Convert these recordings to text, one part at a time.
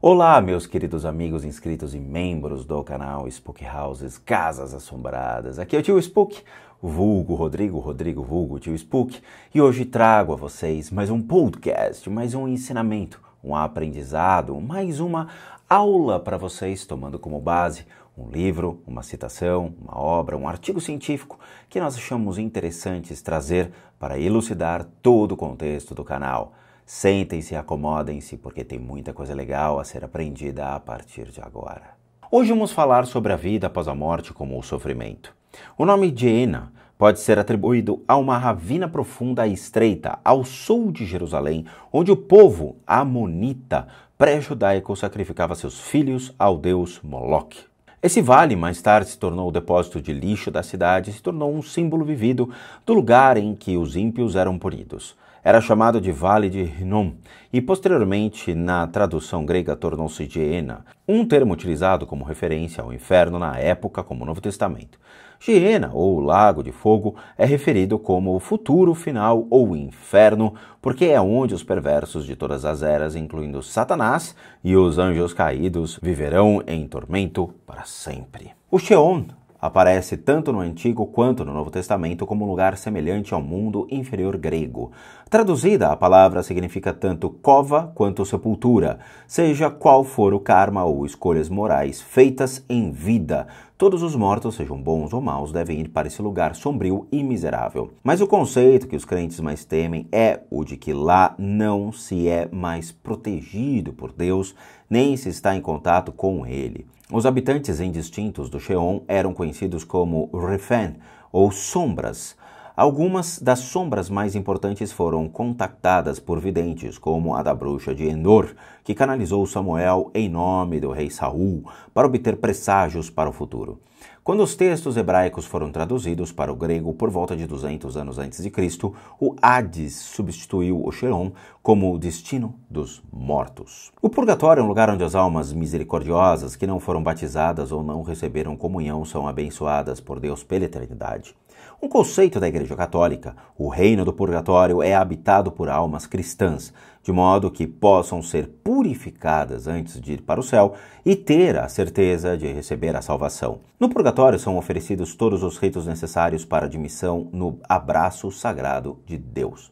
Olá, meus queridos amigos inscritos e membros do canal Spook Houses, Casas Assombradas. Aqui é o Tio Spook, o vulgo Rodrigo vulgo Tio Spook, e hoje trago a vocês mais um podcast, mais um ensinamento, um aprendizado, mais uma aula para vocês, tomando como base um livro, uma citação, uma obra, um artigo científico que nós achamos interessantes trazer para elucidar todo o contexto do canal. Sentem-se e acomodem-se, porque tem muita coisa legal a ser aprendida a partir de agora. Hoje vamos falar sobre a vida após a morte como o sofrimento. O nome Gehenna pode ser atribuído a uma ravina profunda e estreita ao sul de Jerusalém, onde o povo amonita pré-judaico sacrificava seus filhos ao deus Moloque. Esse vale mais tarde se tornou o depósito de lixo da cidade e se tornou um símbolo vivido do lugar em que os ímpios eram punidos. Era chamado de Vale de Hinnom e posteriormente na tradução grega tornou-se Gehenna, um termo utilizado como referência ao inferno na época como Novo Testamento. Gehenna, ou Lago de Fogo, é referido como o futuro final ou inferno, porque é onde os perversos de todas as eras, incluindo Satanás e os anjos caídos, viverão em tormento para sempre. O Sheol aparece tanto no Antigo quanto no Novo Testamento como um lugar semelhante ao mundo inferior grego. Traduzida, a palavra significa tanto cova quanto sepultura, seja qual for o karma ou escolhas morais feitas em vida. Todos os mortos, sejam bons ou maus, devem ir para esse lugar sombrio e miserável. Mas o conceito que os crentes mais temem é o de que lá não se é mais protegido por Deus, nem se está em contato com Ele. Os habitantes indistintos do Sheol eram conhecidos como Rephaim, ou sombras. Algumas das sombras mais importantes foram contactadas por videntes, como a da bruxa de Endor, que canalizou Samuel em nome do rei Saul para obter presságios para o futuro. Quando os textos hebraicos foram traduzidos para o grego por volta de 200 anos antes de Cristo, o Hades substituiu o Sheol como o destino dos mortos. O purgatório é um lugar onde as almas misericordiosas que não foram batizadas ou não receberam comunhão são abençoadas por Deus pela eternidade. Um conceito da Igreja Católica, o reino do purgatório é habitado por almas cristãs, de modo que possam ser purificadas antes de ir para o céu e ter a certeza de receber a salvação. No purgatório são oferecidos todos os ritos necessários para a admissão no abraço sagrado de Deus.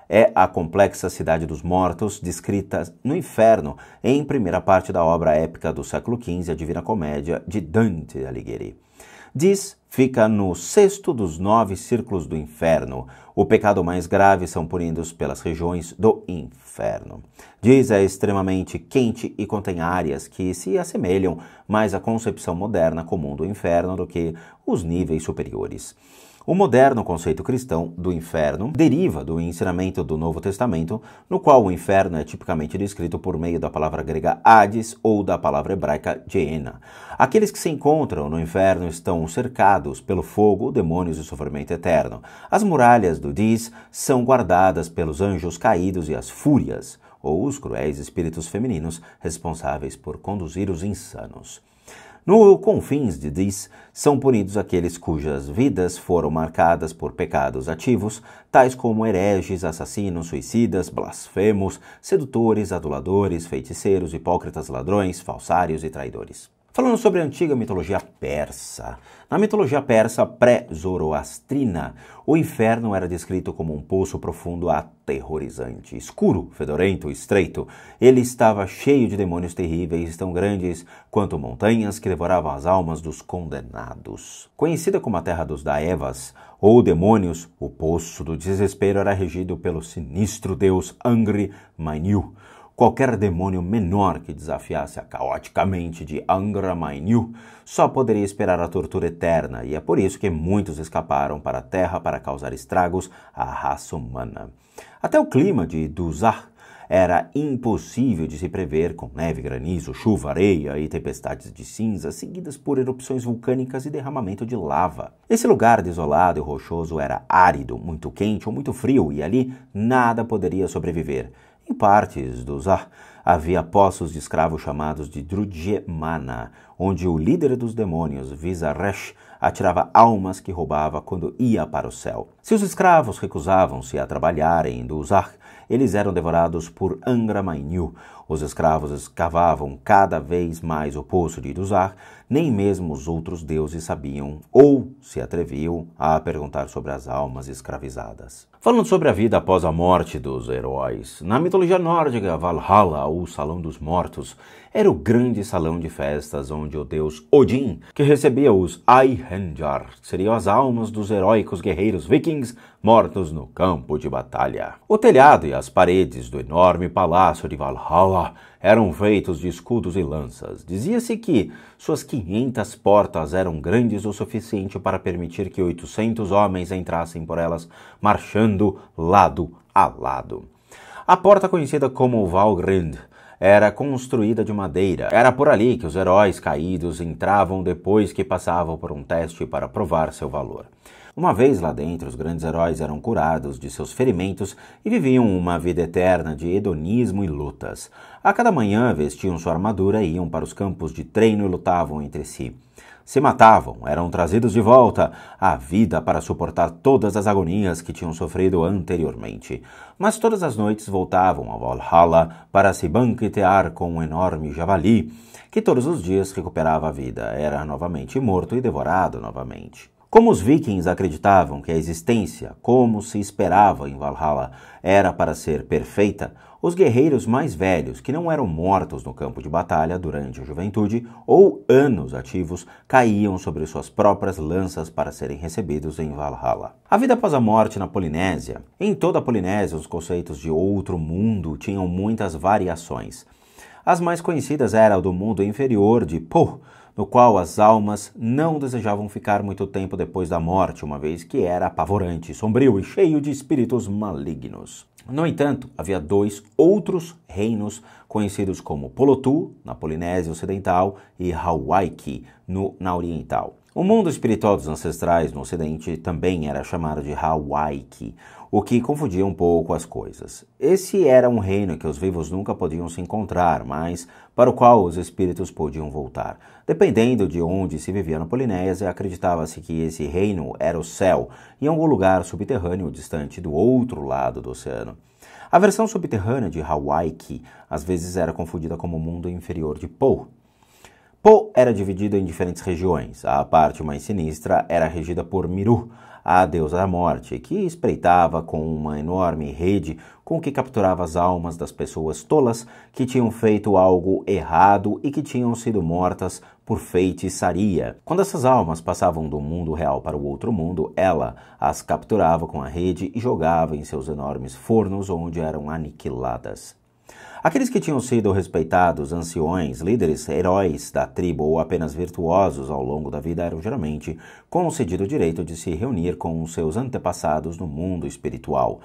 É a complexa cidade dos mortos, descrita no inferno em primeira parte da obra épica do século XV, a Divina Comédia, de Dante Alighieri. Fica no sexto dos 9 círculos do inferno. O pecado mais grave são punidos pelas regiões do inferno. É extremamente quente e contém áreas que se assemelham mais à concepção moderna comum do inferno do que os níveis superiores. O moderno conceito cristão do inferno deriva do ensinamento do Novo Testamento, no qual o inferno é tipicamente descrito por meio da palavra grega Hades ou da palavra hebraica Gehenna. Aqueles que se encontram no inferno estão cercados pelo fogo, demônios e sofrimento eterno. As muralhas do são guardadas pelos anjos caídos e as fúrias, ou os cruéis espíritos femininos responsáveis por conduzir os insanos. No confins de são punidos aqueles cujas vidas foram marcadas por pecados ativos, tais como hereges, assassinos, suicidas, blasfemos, sedutores, aduladores, feiticeiros, hipócritas, ladrões, falsários e traidores. Falando sobre a antiga mitologia persa. Na mitologia persa pré-zoroastrina, o inferno era descrito como um poço profundo aterrorizante, escuro, fedorento, estreito. Ele estava cheio de demônios terríveis, tão grandes quanto montanhas que devoravam as almas dos condenados. Conhecida como a terra dos Daevas, ou demônios, o poço do desespero era regido pelo sinistro deus Angri Mainyu. Qualquer demônio menor que desafiasse a caoticamente de Angra Mainyu só poderia esperar a tortura eterna, e é por isso que muitos escaparam para a Terra para causar estragos à raça humana. Até o clima de Dusar era impossível de se prever, com neve, granizo, chuva, areia e tempestades de cinza, seguidas por erupções vulcânicas e derramamento de lava. Esse lugar desolado e rochoso era árido, muito quente ou muito frio, e ali nada poderia sobreviver. Em partes do Zar havia poços de escravos chamados de Drudgemana, onde o líder dos demônios, Visaresh, atirava almas que roubava quando ia para o céu. Se os escravos recusavam-se a trabalhar em Dusar, eles eram devorados por Angra Mainyu. Os escravos escavavam cada vez mais o poço de Iduzar, nem mesmo os outros deuses sabiam ou se atreviam a perguntar sobre as almas escravizadas. Falando sobre a vida após a morte dos heróis, na mitologia nórdica, Valhalla, ou Salão dos Mortos, era o grande salão de festas onde o deus Odin, que recebia os Einherjar, seriam as almas dos heróicos guerreiros vikings mortos no campo de batalha. O telhado e as paredes do enorme palácio de Valhalla eram feitos de escudos e lanças. Dizia-se que suas 500 portas eram grandes o suficiente para permitir que 800 homens entrassem por elas, marchando lado a lado. A porta, conhecida como Valgrind, era construída de madeira. Era por ali que os heróis caídos entravam depois que passavam por um teste para provar seu valor. Uma vez lá dentro, os grandes heróis eram curados de seus ferimentos e viviam uma vida eterna de hedonismo e lutas. A cada manhã vestiam sua armadura e iam para os campos de treino e lutavam entre si. Se matavam, eram trazidos de volta à vida para suportar todas as agonias que tinham sofrido anteriormente. Mas todas as noites voltavam a Valhalla para se banquetear com um enorme javali, que todos os dias recuperava a vida, era novamente morto e devorado novamente. Como os vikings acreditavam que a existência, como se esperava em Valhalla, era para ser perfeita, os guerreiros mais velhos, que não eram mortos no campo de batalha durante a juventude ou anos ativos, caíam sobre suas próprias lanças para serem recebidos em Valhalla. A vida após a morte na Polinésia. Em toda a Polinésia, os conceitos de outro mundo tinham muitas variações. As mais conhecidas eram o do mundo inferior de Po, no qual as almas não desejavam ficar muito tempo depois da morte, uma vez que era apavorante, sombrio e cheio de espíritos malignos. No entanto, havia dois outros reinos conhecidos como Polotu, na Polinésia Ocidental, e Hawaiki, na Oriental. O mundo espiritual dos ancestrais no Ocidente também era chamado de Hawaiki, o que confundia um pouco as coisas. Esse era um reino que os vivos nunca podiam se encontrar, mas para o qual os espíritos podiam voltar. Dependendo de onde se vivia na Polinésia, acreditava-se que esse reino era o céu, em algum lugar subterrâneo distante do outro lado do oceano. A versão subterrânea de Hawaiki às vezes era confundida como o mundo inferior de Po. Po era dividido em diferentes regiões. A parte mais sinistra era regida por Miru, a deusa da morte, que espreitava com uma enorme rede com que capturava as almas das pessoas tolas que tinham feito algo errado e que tinham sido mortas por feitiçaria. Quando essas almas passavam do mundo real para o outro mundo, ela as capturava com a rede e jogava em seus enormes fornos, onde eram aniquiladas. Aqueles que tinham sido respeitados, anciões, líderes, heróis da tribo ou apenas virtuosos ao longo da vida eram geralmente concedido o direito de se reunir com os seus antepassados no mundo espiritual,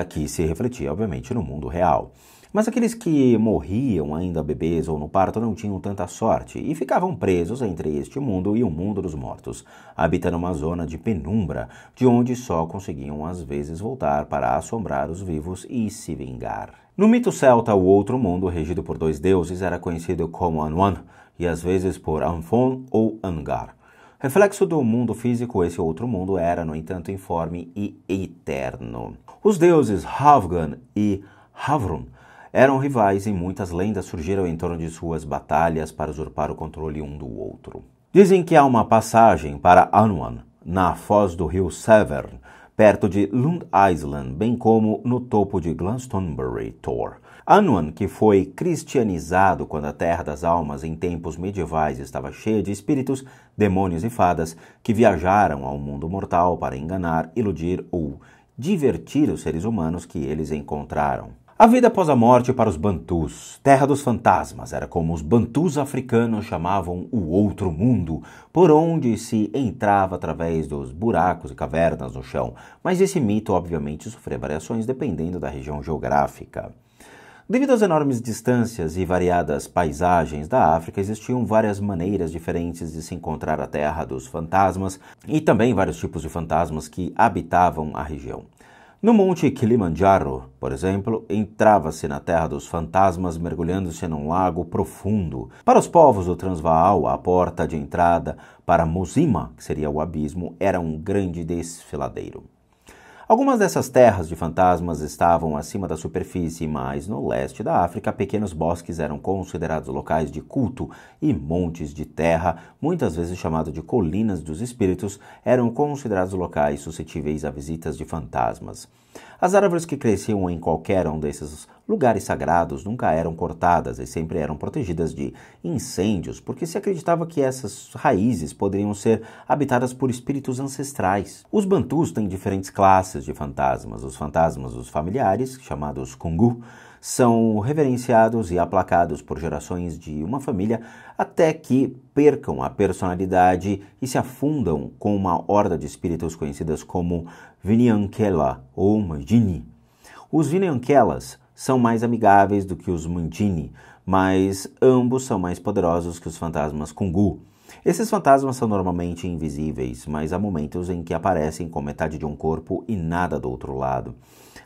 que se refletia, obviamente, no mundo real. Mas aqueles que morriam ainda bebês ou no parto não tinham tanta sorte e ficavam presos entre este mundo e o mundo dos mortos, habitando uma zona de penumbra, de onde só conseguiam às vezes voltar para assombrar os vivos e se vingar. No mito celta, o outro mundo, regido por dois deuses, era conhecido como Anwan e às vezes por Anfon ou Angar. Reflexo do mundo físico, esse outro mundo era, no entanto, informe e eterno. Os deuses Havgan e Havrun eram rivais e muitas lendas surgiram em torno de suas batalhas para usurpar o controle um do outro. Dizem que há uma passagem para Anwan na foz do rio Severn, perto de Lund Island, bem como no topo de Glastonbury Tor. Anwan, que foi cristianizado quando a Terra das Almas em tempos medievais estava cheia de espíritos, demônios e fadas que viajaram ao mundo mortal para enganar, iludir ou divertir os seres humanos que eles encontraram. A vida após a morte para os Bantus, terra dos fantasmas, era como os Bantus africanos chamavam o outro mundo, por onde se entrava através dos buracos e cavernas no chão, mas esse mito obviamente sofreu variações dependendo da região geográfica. Devido às enormes distâncias e variadas paisagens da África, existiam várias maneiras diferentes de se encontrar a terra dos fantasmas e também vários tipos de fantasmas que habitavam a região. No Monte Kilimanjaro, por exemplo, entrava-se na Terra dos Fantasmas mergulhando-se num lago profundo. Para os povos do Transvaal, a porta de entrada para Muzima, que seria o abismo, era um grande desfiladeiro. Algumas dessas terras de fantasmas estavam acima da superfície, mas no leste da África, pequenos bosques eram considerados locais de culto e montes de terra, muitas vezes chamados de colinas dos espíritos, eram considerados locais suscetíveis a visitas de fantasmas. As árvores que cresciam em qualquer um desses lugares sagrados nunca eram cortadas e sempre eram protegidas de incêndios, porque se acreditava que essas raízes poderiam ser habitadas por espíritos ancestrais. Os bantus têm diferentes classes de fantasmas. Os fantasmas dos familiares, chamados kungu, são reverenciados e aplacados por gerações de uma família até que percam a personalidade e se afundam com uma horda de espíritos conhecidas como Vinyankela ou Mjini. Os Vinyankelas são mais amigáveis do que os Mjini, mas ambos são mais poderosos que os fantasmas Kungu. Esses fantasmas são normalmente invisíveis, mas há momentos em que aparecem com metade de um corpo e nada do outro lado,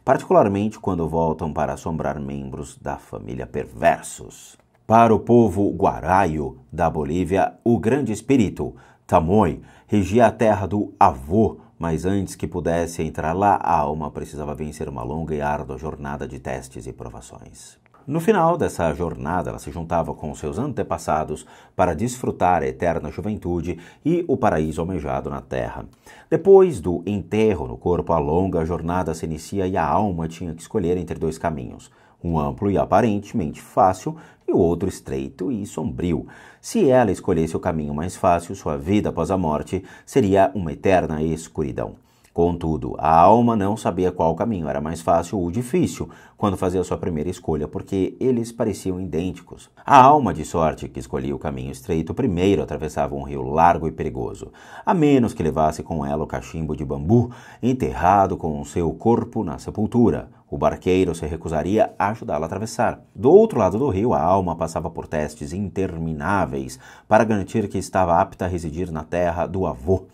particularmente quando voltam para assombrar membros da família perversos. Para o povo guaraio da Bolívia, o grande espírito, Tamoy, regia a terra do avô, mas antes que pudesse entrar lá, a alma precisava vencer uma longa e árdua jornada de testes e provações. No final dessa jornada, ela se juntava com seus antepassados para desfrutar a eterna juventude e o paraíso almejado na terra. Depois do enterro no corpo, a longa jornada se inicia e a alma tinha que escolher entre dois caminhos, um amplo e aparentemente fácil e o outro estreito e sombrio. Se ela escolhesse o caminho mais fácil, sua vida após a morte seria uma eterna escuridão. Contudo, a alma não sabia qual caminho era mais fácil ou difícil quando fazia sua primeira escolha, porque eles pareciam idênticos. A alma de sorte que escolhia o caminho estreito primeiro atravessava um rio largo e perigoso, a menos que levasse com ela o cachimbo de bambu enterrado com o seu corpo na sepultura. O barqueiro se recusaria a ajudá-la a atravessar. Do outro lado do rio, a alma passava por testes intermináveis para garantir que estava apta a residir na terra do avô.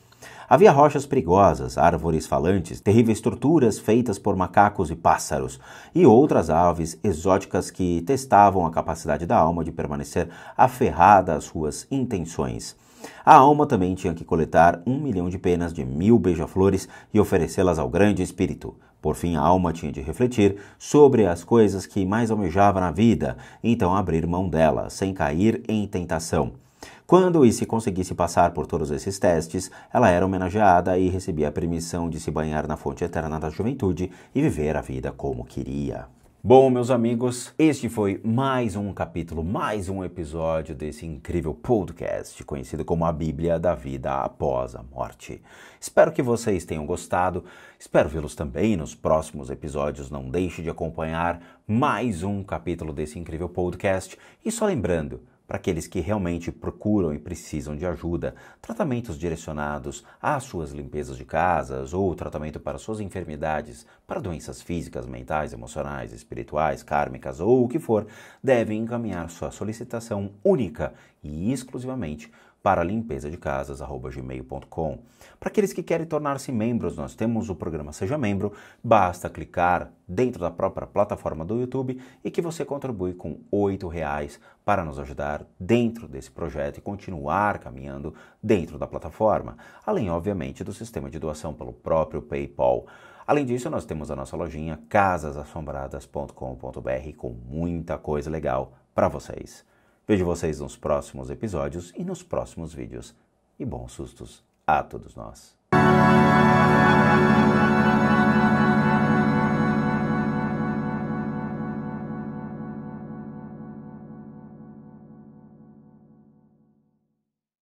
Havia rochas perigosas, árvores falantes, terríveis torturas feitas por macacos e pássaros, e outras aves exóticas que testavam a capacidade da alma de permanecer aferrada às suas intenções. A alma também tinha que coletar 1 milhão de penas de 1000 beija-flores e oferecê-las ao grande espírito. Por fim, a alma tinha de refletir sobre as coisas que mais almejava na vida, e então abrir mão delas, sem cair em tentação. Quando e se conseguisse passar por todos esses testes, ela era homenageada e recebia a permissão de se banhar na fonte eterna da juventude e viver a vida como queria. Bom, meus amigos, este foi mais um capítulo, mais um episódio desse incrível podcast, conhecido como a Bíblia da Vida Após a Morte. Espero que vocês tenham gostado, espero vê-los também nos próximos episódios. Não deixe de acompanhar mais um capítulo desse incrível podcast. E só lembrando, para aqueles que realmente procuram e precisam de ajuda, tratamentos direcionados às suas limpezas de casas ou tratamento para suas enfermidades, para doenças físicas, mentais, emocionais, espirituais, kármicas ou o que for, devem encaminhar sua solicitação única e exclusivamente para limpezadecasas@gmail.com. Para aqueles que querem tornar-se membros, nós temos o programa Seja Membro. Basta clicar dentro da própria plataforma do YouTube e que você contribui com R$8 para nos ajudar dentro desse projeto e continuar caminhando dentro da plataforma. Além, obviamente, do sistema de doação pelo próprio PayPal. Além disso, nós temos a nossa lojinha casasassombradas.com.br com muita coisa legal para vocês. Vejo vocês nos próximos episódios e nos próximos vídeos. E bons sustos a todos nós.